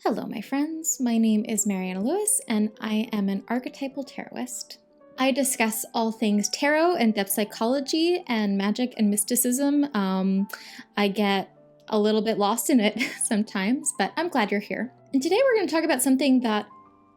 Hello, my friends. My name is Mariana Lewis, and I am an archetypal tarotist. I discuss all things tarot and depth psychology and magic and mysticism. I get a little bit lost in it sometimes, but I'm glad you're here. And today we're going to talk about something that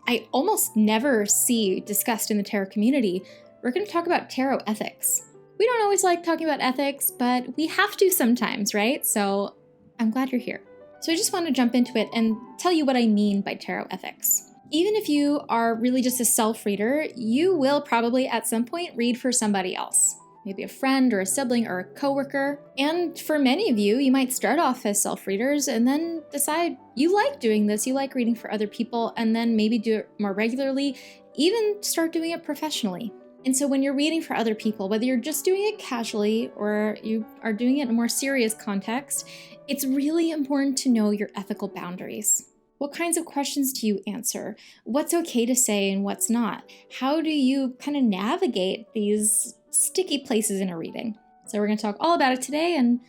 I almost never see discussed in the tarot community. We're going to talk about tarot ethics. We don't always like talking about ethics, but we have to sometimes, right? So I'm glad you're here. So I just want to jump into it and tell you what I mean by tarot ethics. Even if you are really just a self-reader, you will probably at some point read for somebody else. Maybe a friend or a sibling or a coworker. And for many of you, you might start off as self-readers and then decide you like doing this, you like reading for other people, and then maybe do it more regularly, even start doing it professionally. And so when you're reading for other people, whether you're just doing it casually or you are doing it in a more serious context, it's really important to know your ethical boundaries. What kinds of questions do you answer? What's okay to say and what's not? How do you kind of navigate these sticky places in a reading? So we're going to talk all about it today, and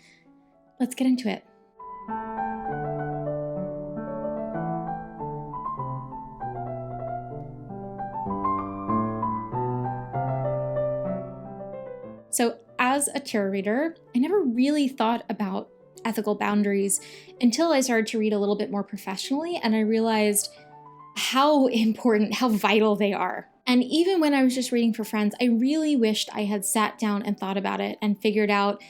let's get into it. So as a tarot reader, I never really thought about ethical boundaries until I started to read a little bit more professionally, and I realized how important, how vital they are. And even when I was just reading for friends, I really wished I had sat down and thought about it and figured out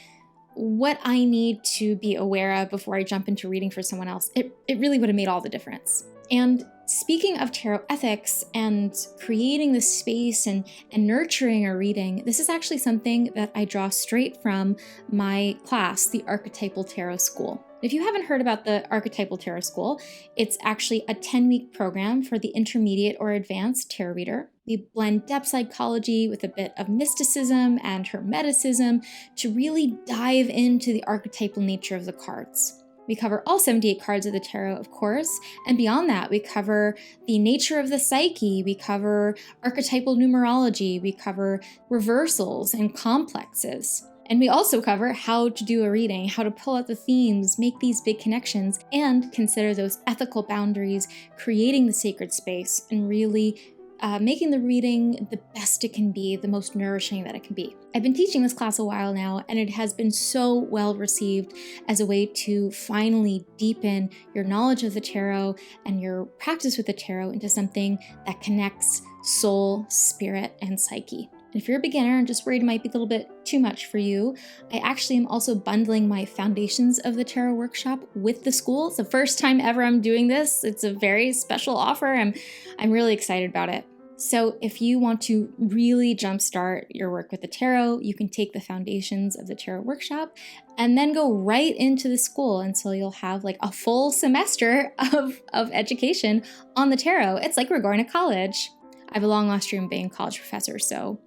what I need to be aware of before I jump into reading for someone else. It really would have made all the difference. And speaking of tarot ethics and creating the space and nurturing a reading, this is actually something that I draw straight from my class, the Archetypal Tarot School. If you haven't heard about the Archetypal Tarot School, it's actually a 10-week program for the intermediate or advanced tarot reader. We blend depth psychology with a bit of mysticism and hermeticism to really dive into the archetypal nature of the cards. We cover all 78 cards of the tarot, of course, and beyond that, we cover the nature of the psyche, we cover archetypal numerology, we cover reversals and complexes. And we also cover how to do a reading, how to pull out the themes, make these big connections, and consider those ethical boundaries, creating the sacred space, and really making the reading the best it can be, the most nourishing that it can be. I've been teaching this class a while now, and it has been so well received as a way to finally deepen your knowledge of the tarot and your practice with the tarot into something that connects soul, spirit, and psyche. And if you're a beginner and just worried it might be a little bit too much for you, I actually am also bundling my Foundations of the Tarot workshop with the school. It's the first time ever I'm doing this. It's a very special offer. I'm really excited about it. So if you want to really jumpstart your work with the tarot, you can take the Foundations of the Tarot workshop and then go right into the school. And so you'll have like a full semester of education on the tarot. It's like we're going to college. I have a long lost dream of being a college professor, so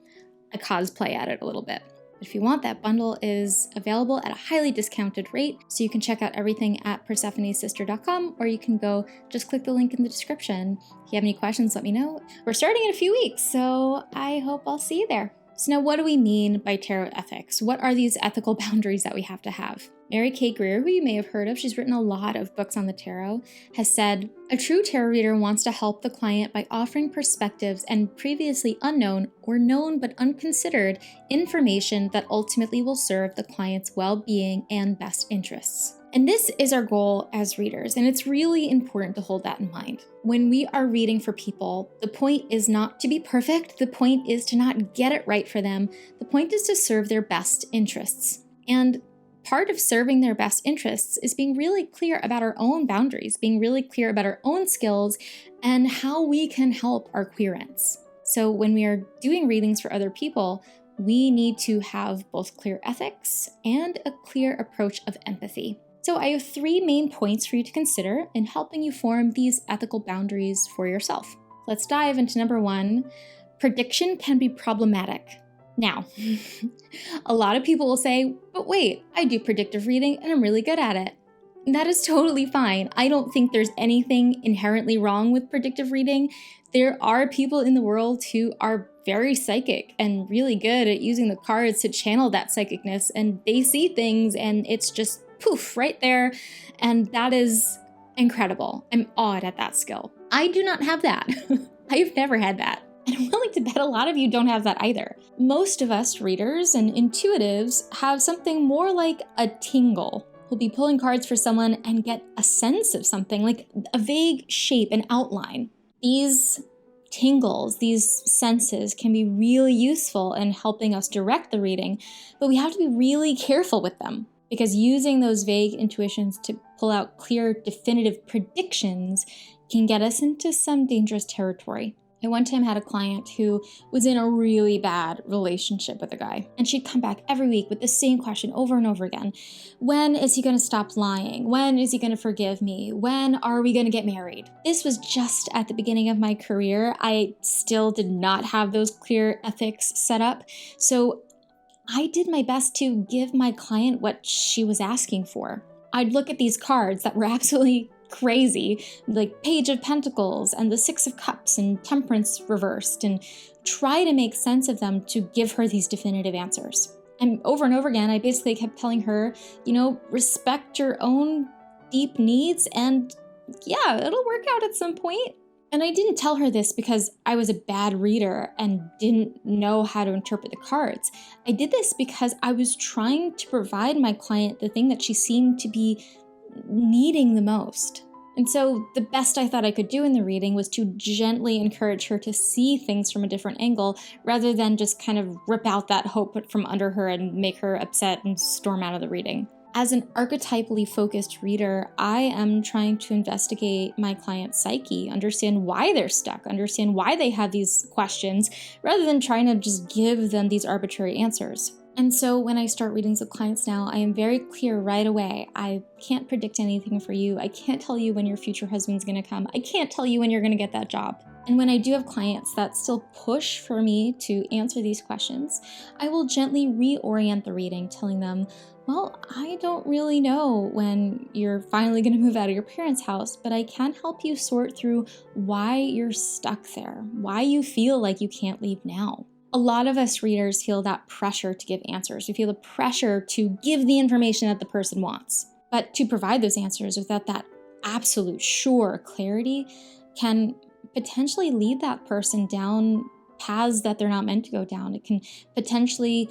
I cosplay at it a little bit. But if you want, that bundle is available at a highly discounted rate, so you can check out everything at persephonessister.com, or you can go just click the link in the description. If you have any questions, let me know. We're starting in a few weeks, so I hope I'll see you there. So now, what do we mean by tarot ethics? What are these ethical boundaries that we have to have? Mary Kay Greer, who you may have heard of, she's written a lot of books on the tarot, has said, "A true tarot reader wants to help the client by offering perspectives and previously unknown or known but unconsidered information that ultimately will serve the client's well-being and best interests." And this is our goal as readers, and it's really important to hold that in mind. When we are reading for people, the point is not to be perfect, the point is to not get it right for them, the point is to serve their best interests. And part of serving their best interests is being really clear about our own boundaries, being really clear about our own skills and how we can help our querents. So when we are doing readings for other people, we need to have both clear ethics and a clear approach of empathy. So I have 3 main points for you to consider in helping you form these ethical boundaries for yourself. Let's dive into number 1. Prediction can be problematic. Now, a lot of people will say, but wait, I do predictive reading and I'm really good at it. That is totally fine. I don't think there's anything inherently wrong with predictive reading. There are people in the world who are very psychic and really good at using the cards to channel that psychicness, and they see things and it's just poof right there. And that is incredible. I'm awed at that skill. I do not have that. I've never had that. And I'm willing to bet a lot of you don't have that either. Most of us readers and intuitives have something more like a tingle. We'll be pulling cards for someone and get a sense of something, like a vague shape and outline. These tingles, these senses can be really useful in helping us direct the reading, but we have to be really careful with them because using those vague intuitions to pull out clear, definitive predictions can get us into some dangerous territory. I one time had a client who was in a really bad relationship with a guy, and she'd come back every week with the same question over and over again. When is he going to stop lying? When is he going to forgive me? When are we going to get married? This was just at the beginning of my career. I still did not have those clear ethics set up, so I did my best to give my client what she was asking for. I'd look at these cards that were absolutely crazy, like Page of Pentacles and the Six of Cups and Temperance reversed, and try to make sense of them to give her these definitive answers. And over again, I basically kept telling her, respect your own deep needs and yeah, it'll work out at some point. And I didn't tell her this because I was a bad reader and didn't know how to interpret the cards. I did this because I was trying to provide my client the thing that she seemed to be needing the most. And so the best I thought I could do in the reading was to gently encourage her to see things from a different angle rather than just kind of rip out that hope from under her and make her upset and storm out of the reading. As an archetypally focused reader, I am trying to investigate my client's psyche, understand why they're stuck, understand why they have these questions, rather than trying to just give them these arbitrary answers. And so when I start readings with clients now, I am very clear right away. I can't predict anything for you. I can't tell you when your future husband's gonna come. I can't tell you when you're gonna get that job. And when I do have clients that still push for me to answer these questions, I will gently reorient the reading, telling them, well, I don't really know when you're finally gonna move out of your parents' house, but I can help you sort through why you're stuck there, why you feel like you can't leave now. A lot of us readers feel that pressure to give answers. We feel the pressure to give the information that the person wants. But to provide those answers without that absolute sure clarity can potentially lead that person down paths that they're not meant to go down. It can potentially,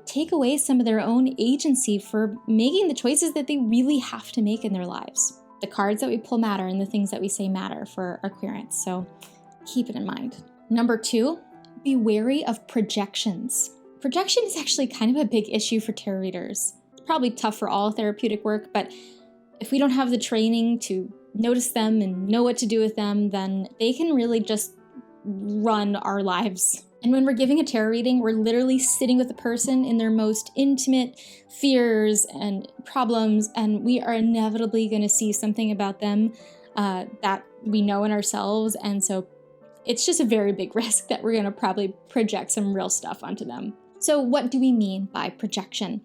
take away some of their own agency for making the choices that they really have to make in their lives. The cards that we pull matter and the things that we say matter for our querents. So keep it in mind. Number 2, be wary of projections. Projection is actually kind of a big issue for tarot readers. It's probably tough for all therapeutic work, but if we don't have the training to notice them and know what to do with them, then they can really just run our lives. And when we're giving a tarot reading, we're literally sitting with the person in their most intimate fears and problems, and we are inevitably going to see something about them that we know in ourselves, and so it's just a very big risk that we're going to probably project some real stuff onto them. So what do we mean by projection?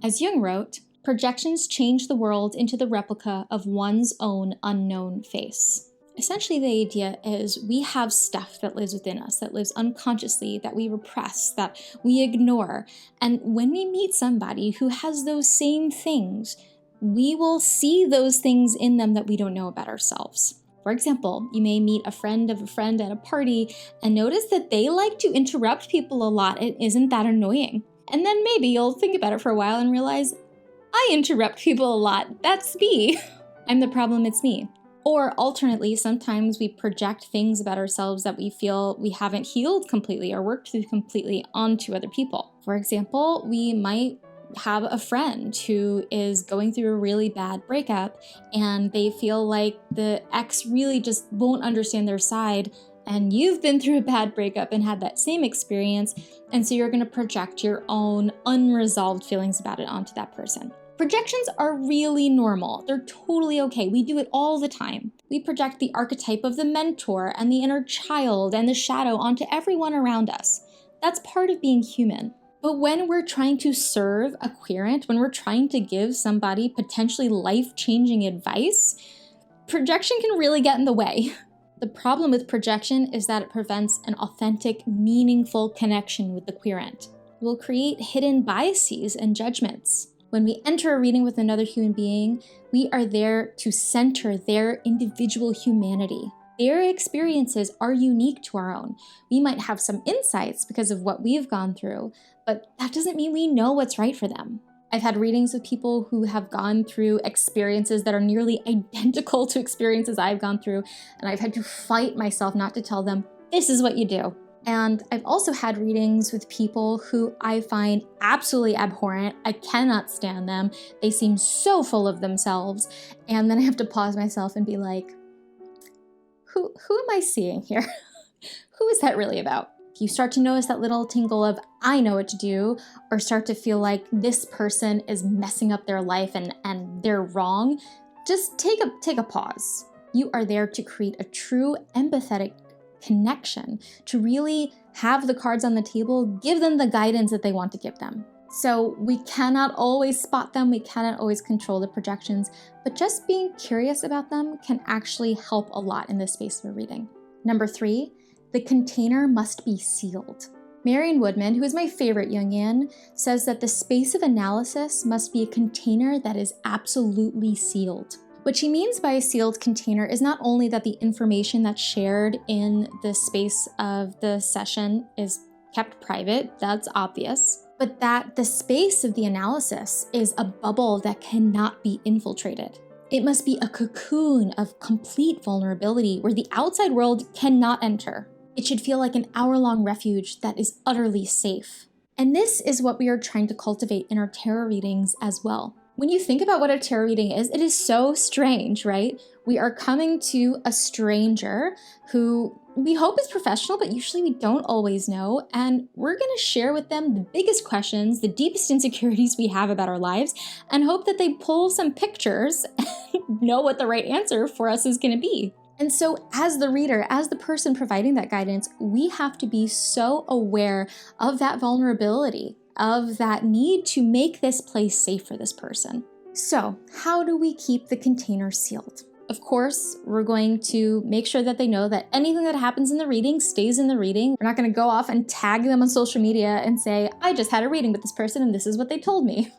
As Jung wrote, projections change the world into the replica of one's own unknown face. Essentially, the idea is we have stuff that lives within us, that lives unconsciously, that we repress, that we ignore. And when we meet somebody who has those same things, we will see those things in them that we don't know about ourselves. For example, you may meet a friend of a friend at a party and notice that they like to interrupt people a lot. It isn't that annoying. And then maybe you'll think about it for a while and realize, I interrupt people a lot. That's me. I'm the problem, it's me. Or alternately, sometimes we project things about ourselves that we feel we haven't healed completely or worked through completely onto other people. For example, we might have a friend who is going through a really bad breakup and they feel like the ex really just won't understand their side, and you've been through a bad breakup and had that same experience, and so you're going to project your own unresolved feelings about it onto that person. Projections are really normal. They're totally okay. We do it all the time. We project the archetype of the mentor and the inner child and the shadow onto everyone around us. That's part of being human. But when we're trying to serve a querent, when we're trying to give somebody potentially life-changing advice, projection can really get in the way. The problem with projection is that it prevents an authentic, meaningful connection with the querent. It will create hidden biases and judgments. When we enter a reading with another human being, we are there to center their individual humanity. Their experiences are unique to our own. We might have some insights because of what we've gone through, but that doesn't mean we know what's right for them. I've had readings with people who have gone through experiences that are nearly identical to experiences I've gone through, and I've had to fight myself not to tell them, this is what you do. And I've also had readings with people who I find absolutely abhorrent. I cannot stand them. They seem so full of themselves. And then I have to pause myself and be like, who am I seeing here? Who is that really about? If you start to notice that little tingle of, I know what to do, or start to feel like this person is messing up their life and they're wrong, just take a pause. You are there to create a true empathetic connection, to really have the cards on the table, give them the guidance that they want to give them. So we cannot always spot them, we cannot always control the projections, but just being curious about them can actually help a lot in this space of a reading. Number 3, the container must be sealed. Marion Woodman, who is my favorite Jungian, says that the space of analysis must be a container that is absolutely sealed. What she means by a sealed container is not only that the information that's shared in the space of the session is kept private, that's obvious, but that the space of the analysis is a bubble that cannot be infiltrated. It must be a cocoon of complete vulnerability where the outside world cannot enter. It should feel like an hour-long refuge that is utterly safe. And this is what we are trying to cultivate in our tarot readings as well. When you think about what a tarot reading is, it is so strange, right? We are coming to a stranger who we hope is professional, but usually we don't always know. And we're going to share with them the biggest questions, the deepest insecurities we have about our lives, and hope that they pull some pictures and know what the right answer for us is going to be. And so as the reader, as the person providing that guidance, we have to be so aware of that vulnerability, of that need to make this place safe for this person. So how do we keep the container sealed? Of course, we're going to make sure that they know that anything that happens in the reading stays in the reading. We're not going to go off and tag them on social media and say, I just had a reading with this person and this is what they told me.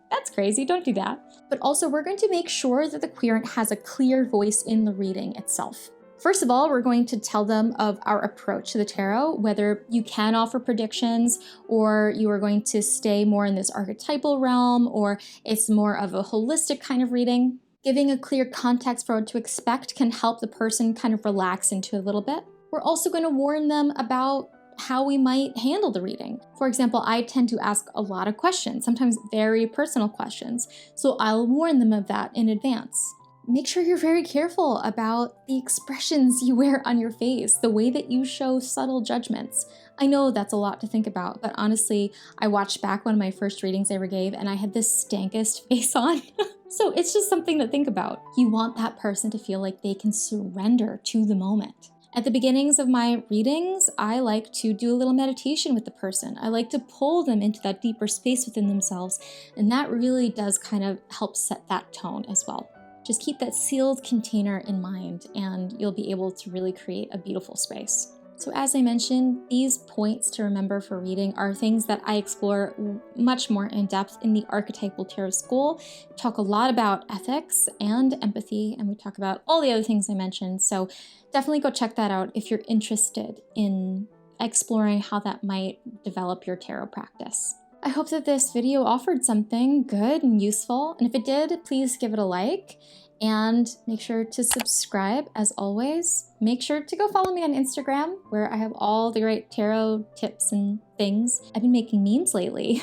That's crazy, don't do that. But also we're going to make sure that the querent has a clear voice in the reading itself. First of all, we're going to tell them of our approach to the tarot, whether you can offer predictions or you are going to stay more in this archetypal realm or it's more of a holistic kind of reading. Giving a clear context for what to expect can help the person kind of relax into a little bit. We're also going to warn them about how we might handle the reading. For example, I tend to ask a lot of questions, sometimes very personal questions, so I'll warn them of that in advance. Make sure you're very careful about the expressions you wear on your face, the way that you show subtle judgments. I know that's a lot to think about, but honestly, I watched back one of my first readings I ever gave and I had the stankest face on. So it's just something to think about. You want that person to feel like they can surrender to the moment. At the beginnings of my readings, I like to do a little meditation with the person. I like to pull them into that deeper space within themselves, and that really does kind of help set that tone as well. Just keep that sealed container in mind, and you'll be able to really create a beautiful space. So as I mentioned, these points to remember for reading are things that I explore much more in depth in the Archetypal Tarot School. We talk a lot about ethics and empathy, and we talk about all the other things I mentioned. So definitely go check that out if you're interested in exploring how that might develop your tarot practice. I hope that this video offered something good and useful, and if it did, please give it a like. And make sure to subscribe as always. Make sure to go follow me on Instagram where I have all the great tarot tips and things. I've been making memes lately.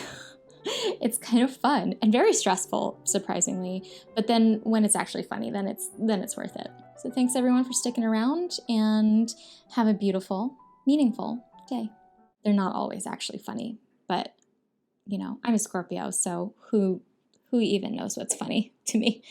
It's kind of fun and very stressful, surprisingly. But then when it's actually funny, then it's worth it. So thanks everyone for sticking around and have a beautiful, meaningful day. They're not always actually funny, but you know, I'm a Scorpio, so who even knows what's funny to me?